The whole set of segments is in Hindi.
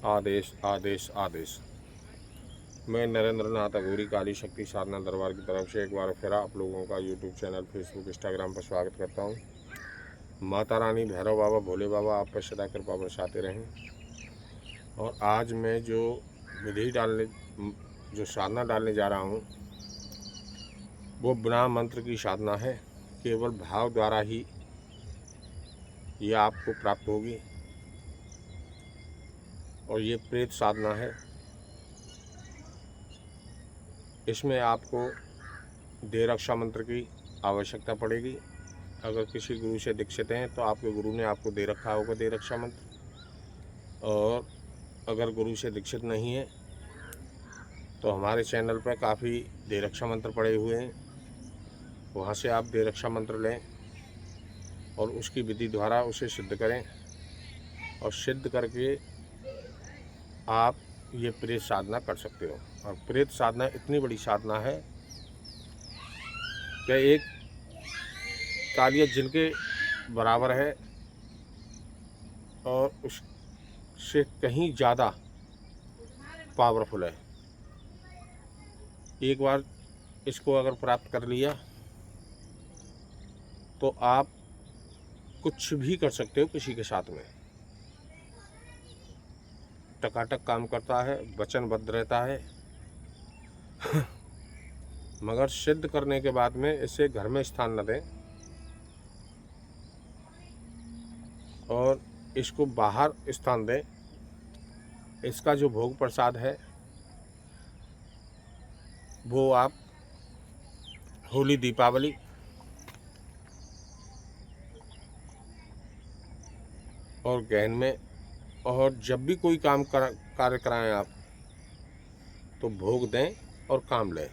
आदेश आदेश आदेश। मैं नरेंद्र नाथ अघोरी काली शक्ति साधना दरबार की तरफ से एक बार फिर आप लोगों का यूट्यूब चैनल, फेसबुक, इंस्टाग्राम पर स्वागत करता हूँ। माता रानी, भैरव बाबा, भोले बाबा आप पर सदा कृपा बरसाते रहें। और आज मैं जो साधना डालने जा रहा हूँ वो बिना मंत्र की साधना है। केवल भाव द्वारा ही ये आपको प्राप्त होगी। और ये प्रेत साधना है। इसमें आपको देह रक्षा मंत्र की आवश्यकता पड़ेगी। अगर किसी गुरु से दीक्षित हैं तो आपके गुरु ने आपको दे रखा होगा देह रक्षा मंत्र। और अगर गुरु से दीक्षित नहीं है तो हमारे चैनल पर काफ़ी देह रक्षा मंत्र पड़े हुए हैं, वहाँ से आप देह रक्षा मंत्र लें और उसकी विधि द्वारा उसे सिद्ध करें। और सिद्ध करके आप ये प्रेत साधना कर सकते हो। और प्रेत साधना इतनी बड़ी साधना है कि एक कालिया जिनके बराबर है और उससे कहीं ज़्यादा पावरफुल है। एक बार इसको अगर प्राप्त कर लिया तो आप कुछ भी कर सकते हो किसी के साथ में। टकाटक काम करता है, वचनबद्ध रहता है। मगर सिद्ध करने के बाद में इसे घर में स्थान न दें और इसको बाहर स्थान दें। इसका जो भोग प्रसाद है वो आप होली, दीपावली और गहन में और जब भी कोई कार्य कराएं आप तो भोग दें और काम लें।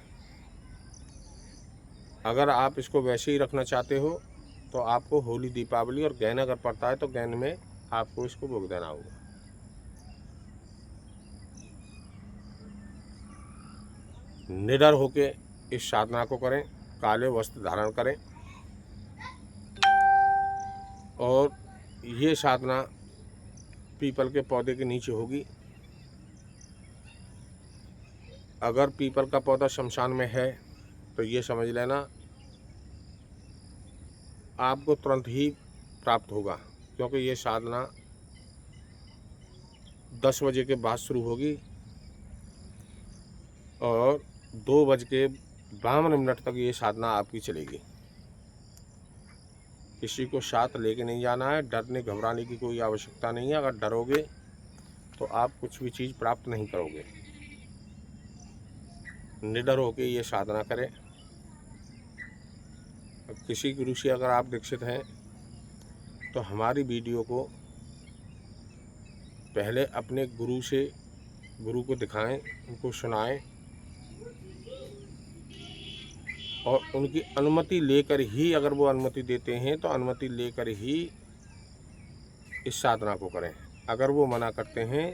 अगर आप इसको वैसे ही रखना चाहते हो तो आपको होली, दीपावली और गहन अगर पड़ता है तो गहन में आपको इसको भोग देना होगा। निडर होके इस साधना को करें। काले वस्त्र धारण करें। और ये साधना पीपल के पौधे के नीचे होगी। अगर पीपल का पौधा शमशान में है तो ये समझ लेना आपको तुरंत ही प्राप्त होगा, क्योंकि ये साधना 10 बजे के बाद शुरू होगी और 2:52 तक ये साधना आपकी चलेगी। किसी को साथ लेके नहीं जाना है। डरने घबराने की कोई आवश्यकता नहीं है। अगर डरोगे तो आप कुछ भी चीज़ प्राप्त नहीं करोगे। निडर होके ये साधना करें। किसी गुरु से अगर आप दीक्षित हैं तो हमारी वीडियो को पहले अपने गुरु को दिखाएं, उनको सुनाएं और उनकी अनुमति लेकर ही, अगर वो अनुमति देते हैं तो अनुमति लेकर ही इस साधना को करें। अगर वो मना करते हैं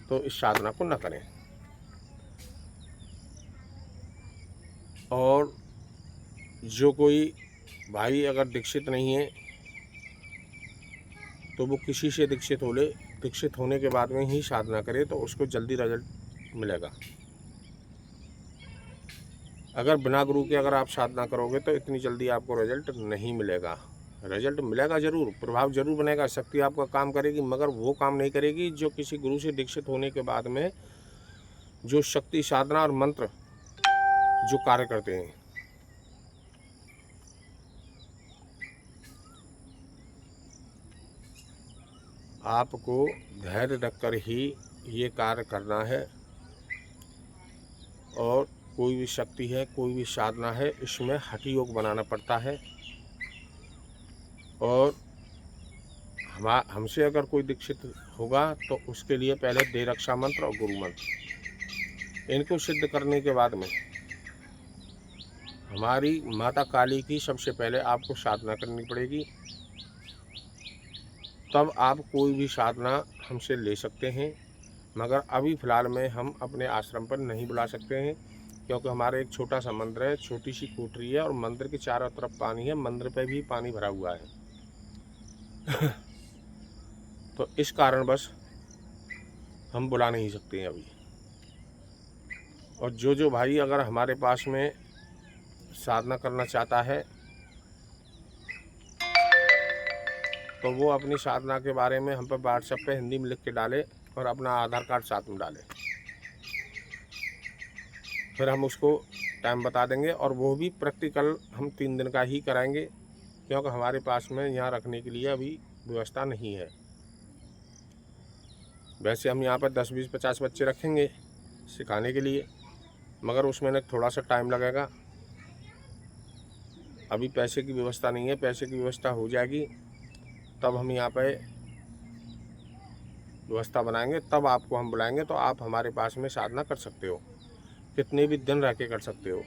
तो इस साधना को न करें। और जो कोई भाई अगर दीक्षित नहीं है तो वो किसी से दीक्षित होने के बाद में ही साधना करे तो उसको जल्दी रिजल्ट मिलेगा। अगर बिना गुरु के अगर आप साधना करोगे तो इतनी जल्दी आपको रिजल्ट नहीं मिलेगा। रिजल्ट मिलेगा ज़रूर, प्रभाव जरूर बनेगा, शक्ति आपका काम करेगी, मगर वो काम नहीं करेगी जो किसी गुरु से दीक्षित होने के बाद में जो शक्ति, साधना और मंत्र जो कार्य करते हैं। आपको धैर्य रखकर ही ये कार्य करना है। और कोई भी शक्ति है, कोई भी साधना है, इसमें हठ योग बनाना पड़ता है। और हमसे अगर कोई दीक्षित होगा तो उसके लिए पहले देह रक्षा मंत्र और गुरु मंत्र इनको सिद्ध करने के बाद में हमारी माता काली की सबसे पहले आपको साधना करनी पड़ेगी। तब आप कोई भी साधना हमसे ले सकते हैं। मगर अभी फ़िलहाल में हम अपने आश्रम पर नहीं बुला सकते हैं, क्योंकि हमारा एक छोटा सा मंदिर है, छोटी सी कोठरी है और मंदिर के चारों तरफ पानी है, मंदिर पे भी पानी भरा हुआ है। तो इस कारणवश हम बुला नहीं सकते हैं अभी। और जो भाई अगर हमारे पास में साधना करना चाहता है तो वो अपनी साधना के बारे में हम पे व्हाट्सएप पे हिंदी में लिख के डाले और अपना आधार कार्ड साथ में डाले, फिर हम उसको टाइम बता देंगे। और वो भी प्रैक्टिकल हम 3 दिन का ही कराएंगे, क्योंकि हमारे पास में यहाँ रखने के लिए अभी व्यवस्था नहीं है। वैसे हम यहाँ पर 10, 20, 50 बच्चे रखेंगे सिखाने के लिए, मगर उसमें थोड़ा सा टाइम लगेगा। अभी पैसे की व्यवस्था नहीं है, पैसे की व्यवस्था हो जाएगी तब हम यहाँ पे व्यवस्था बनाएंगे, तब आपको हम बुलाएंगे तो आप हमारे पास में साधना कर सकते हो, कितने भी दिन रह के कर सकते हो।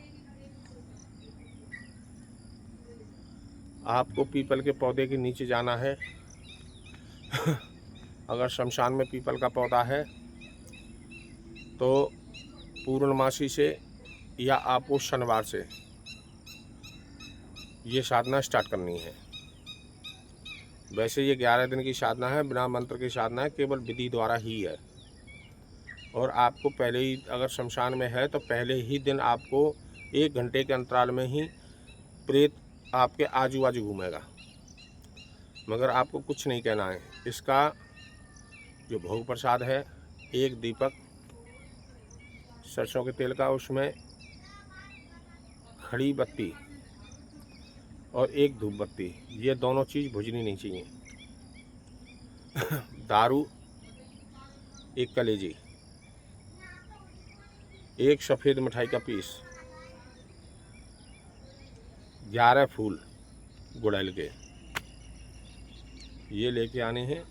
आपको पीपल के पौधे के नीचे जाना है अगर शमशान में पीपल का पौधा है तो पूर्णमासी से या आपको शनिवार से ये साधना स्टार्ट करनी है। वैसे ये 11 दिन की साधना है, बिना मंत्र की साधना है, केवल विधि द्वारा ही है। और आपको पहले ही अगर शमशान में है तो पहले ही दिन आपको 1 घंटे के अंतराल में ही प्रेत आपके आजू बाजू घूमेगा, मगर आपको कुछ नहीं कहना है। इसका जो भोग प्रसाद है, 1 दीपक सरसों के तेल का, उसमें खड़ी बत्ती और 1 धूप बत्ती, ये दोनों चीज़ भुजनी नहीं चाहिए। दारू, 1 कलेजी, 1 सफ़ेद मिठाई का पीस, 11 फूल गुड़हल के, ये लेके आने हैं।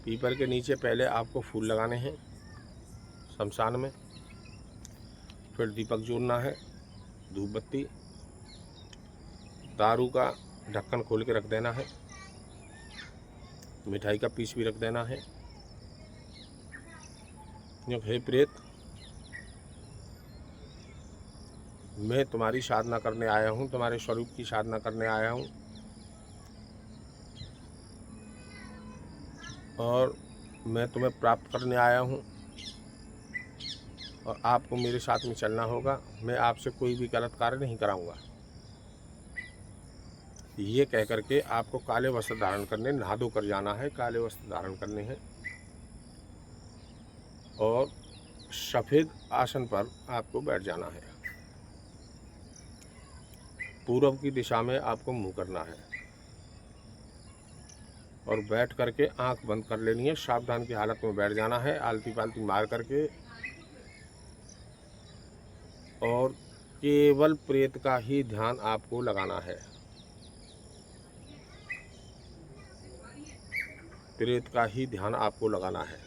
पीपल के नीचे पहले आपको फूल लगाने हैं शमशान में, फिर दीपक जोड़ना है, धूप बत्ती, दारू का ढक्कन खोल के रख देना है, मिठाई का पीस भी रख देना है। हे प्रेत, मैं तुम्हारी साधना करने आया हूँ, तुम्हारे स्वरूप की साधना करने आया हूँ, और मैं तुम्हें प्राप्त करने आया हूँ और आपको मेरे साथ में चलना होगा। मैं आपसे कोई भी गलत कार्य नहीं कराऊंगा। ये कह करके आपको काले वस्त्र धारण करने, नहा धो कर जाना है, काले वस्त्र धारण करने हैं और सफ़ेद आसन पर आपको बैठ जाना है। पूर्व की दिशा में आपको मुंह करना है और बैठ करके आंख बंद कर लेनी है। सावधान की हालत में बैठ जाना है, आलती पालती मार करके, और केवल प्रेत का ही ध्यान आपको लगाना है। प्रेत का ही ध्यान आपको लगाना है।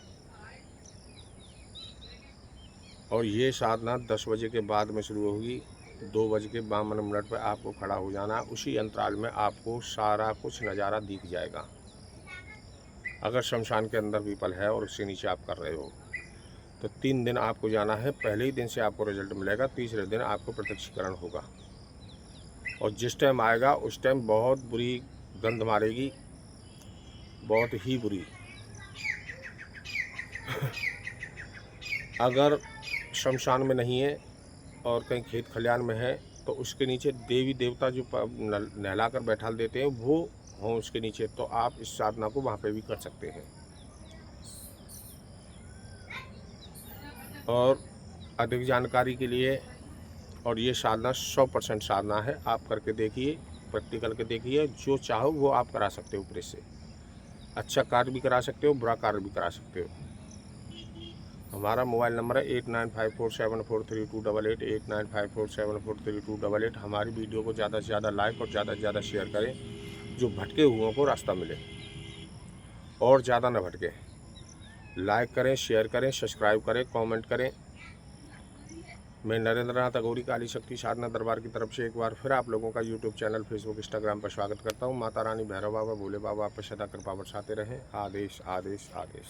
और ये साधना 10 बजे के बाद में शुरू होगी। 2:52 पर आपको खड़ा हो जाना है। उसी अंतराल में आपको सारा कुछ नज़ारा दिख जाएगा। अगर शमशान के अंदर पीपल है और उसके नीचे आप कर रहे हो तो 3 दिन आपको जाना है। पहले ही दिन से आपको रिजल्ट मिलेगा, तीसरे दिन आपको प्रत्यक्षीकरण होगा। और जिस टाइम आएगा उस टाइम बहुत बुरी गंध मारेगी, बहुत ही बुरी। अगर शमशान में नहीं है और कहीं खेत खलियान में है तो उसके नीचे देवी देवता जो नहला कर बैठा देते हैं वो हों उसके नीचे, तो आप इस साधना को वहाँ पे भी कर सकते हैं। और अधिक जानकारी के लिए, और ये साधना 100% साधना है, आप करके देखिए, प्रैक्टिकल के देखिए। जो चाहो वो आप करा सकते हो। ऊपर से अच्छा कार्य भी करा सकते हो, बुरा कार्य भी करा सकते हो। हमारा मोबाइल नंबर है 8954743288, 8954743288। हमारी वीडियो को ज़्यादा से ज़्यादा लाइक और ज़्यादा से ज़्यादा शेयर करें, जो भटके हुओं को रास्ता मिले और ज़्यादा न भटके। लाइक करें, शेयर करें, सब्सक्राइब करें, कमेंट करें। मैं नरेंद्र नाथ अघोरी काली शक्ति साधना दरबार की तरफ से एक बार फिर आप लोगों का यूट्यूब चैनल, फेसबुक, इंस्टाग्राम पर स्वागत करता हूँ। माता रानी, भैरव बाबा, भोले बाबा आप पर सदा कृपा बरसाते रहें। आदेश, आदेश, आदेश।